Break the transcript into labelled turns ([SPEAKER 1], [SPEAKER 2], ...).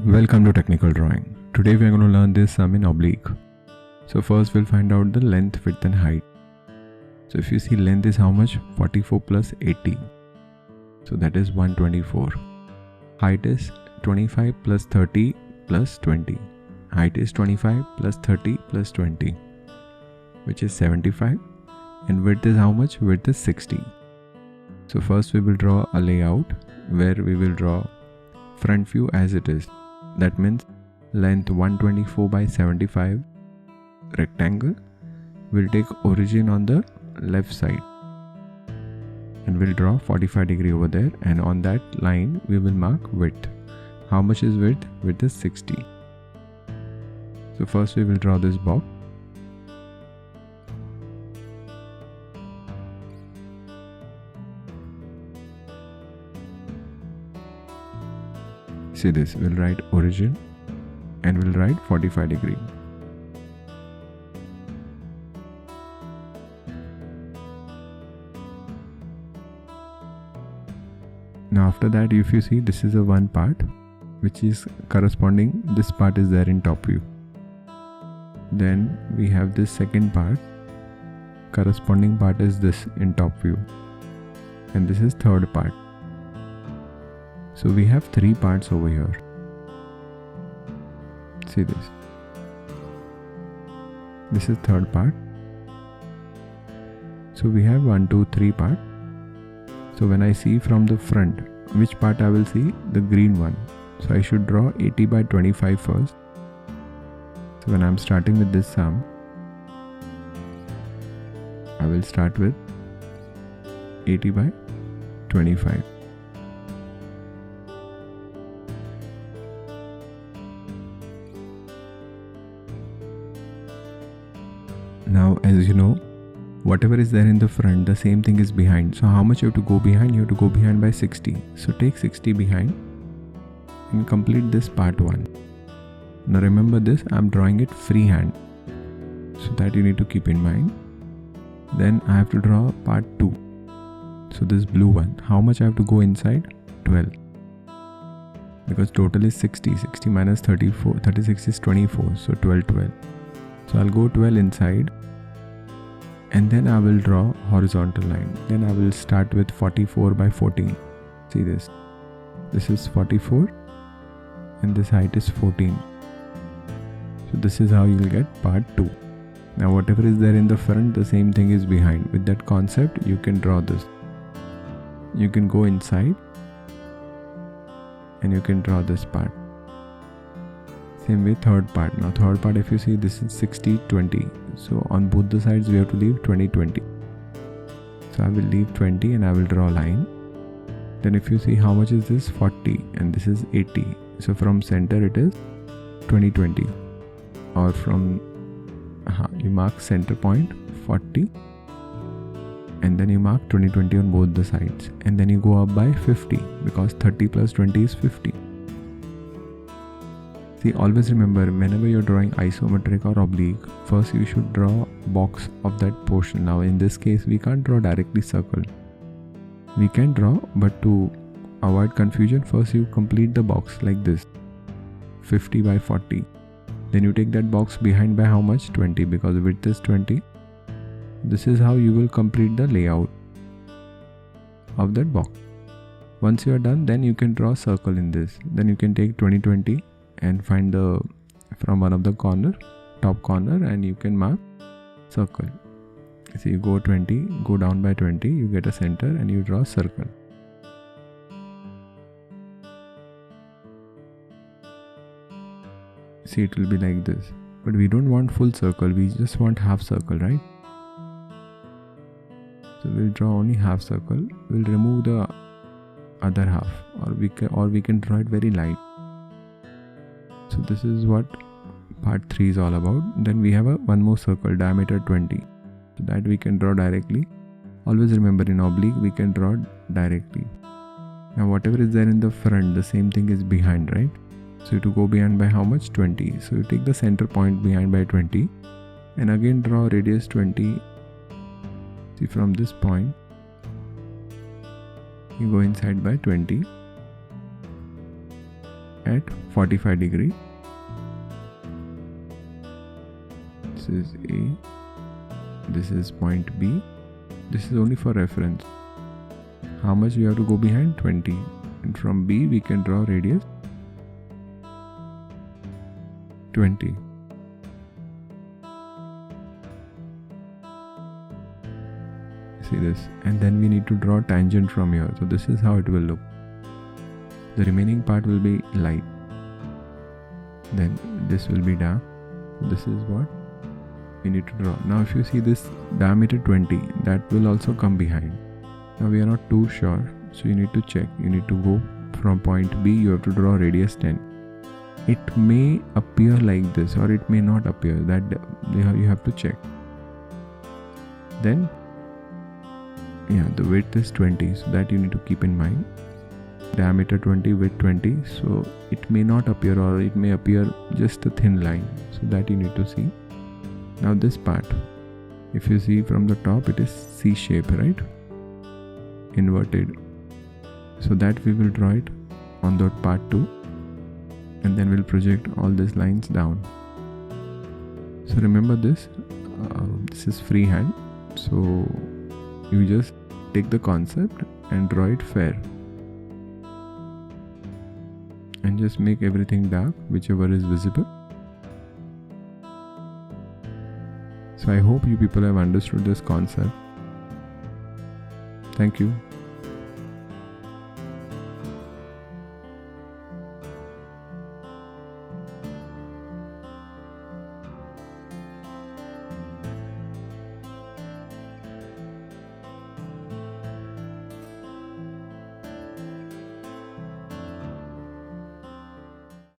[SPEAKER 1] Welcome to Technical Drawing. Today we are going to learn this sum in oblique. So first we'll find out the length, width and height. So if you see, length is how much? 44 plus 80. So that is 124. Height is 25 plus 30 plus 20. Height is 25 plus 30 plus 20, which is 75. And width is how much? Width is 60. So first we will draw a layout where we will draw front view as it is. That means length 124 by 75 rectangle. We'll take origin on the left side and we'll draw 45 degree over there, and on that line we will mark width. How much is width? Width is 60. So first we will draw this box. See this, we'll write origin and we'll write 45 degree. Now after that, if you see, this is a one part which is corresponding, this part is there in top view. Then we have this second part, corresponding part is this in top view, and this is third part. So we have three parts over here. See this. This is third part. So we have 1, 2, 3 part. So when I see from the front, which part I will see? The green one. So I should draw 80 by 25 first. So when I am starting with this sum, I will start with 80 by 25. Now as you know, whatever is there in the front, the same thing is behind. So how much you have to go behind? You have to go behind by 60. So take 60 behind and complete this part 1. Now remember this, I am drawing it freehand. So that you need to keep in mind. Then I have to draw part 2. So this blue one, how much I have to go inside? 12. Because total is 60. 60 minus 34, 36 is 24. So 12, 12. So I'll go 12 inside. And then I will draw horizontal line. Then I will start with 44 by 14. See this. This is 44 and this height is 14. So this is how you will get part 2. Now whatever is there in the front, the same thing is behind. With that concept, you can draw this. You can go inside and you can draw this part. Same way third part. Now third part, if you see, this is 60, 20. So on both the sides we have to leave 20, 20. So I will leave 20 and I will draw a line. Then if you see, how much is this? 40 and this is 80. So from center it is 20, 20. Or from, you mark center point 40. And then you mark 20, 20 on both the sides. And then you go up by 50 because 30 plus 20 is 50. See, always remember, whenever you're drawing isometric or oblique, first you should draw box of that portion. Now in this case, we can't draw directly circle. We can draw, but to avoid confusion, first you complete the box like this, 50 by 40. Then you take that box behind by how much? 20, because width is 20. This is how you will complete the layout of that box. Once you are done, then you can draw a circle in this. Then you can take 20, 20. And find the from one of the corner, top corner, and you can mark circle. So you go 20, go down by 20, you get a center and you draw a circle. See, it will be like this. But we don't want full circle, we just want half circle, right? So we'll draw only half circle. We'll remove the other half, or we can draw it very light. So this is what part 3 is all about. Then we have one more circle, diameter 20. So that we can draw directly. Always remember, in oblique we can draw directly. Now whatever is there in the front, the same thing is behind, right? So to go behind by how much? 20. So you take the center point behind by 20 and again draw radius 20 See, from this point you go inside by 20 at 45 degree. This is A, this is point B. This is only for reference. How much we have to go behind? 20. And from B we can draw radius 20. See this, and then we need to draw tangent from here. So this is how it will look. The remaining part will be light, then this will be dark. This is what we need to draw. Now if you see this diameter 20, that will also come behind. Now we are not too sure, so you need to check. You need to go from point B, you have to draw radius 10. It may appear like this or it may not appear, that you have to check. Then the width is 20, so that you need to keep in mind. Diameter 20, width 20, so it may not appear, or it may appear just a thin line, so that you need to see. Now this part, if you see from the top, it is C shape, right? Inverted. So that we will draw it on that part too, and then we'll project all these lines down. So remember this, this is freehand, so you just take the concept and draw it fair, and just make everything dark, whichever is visible. So I hope you people have understood this concept. Thank you.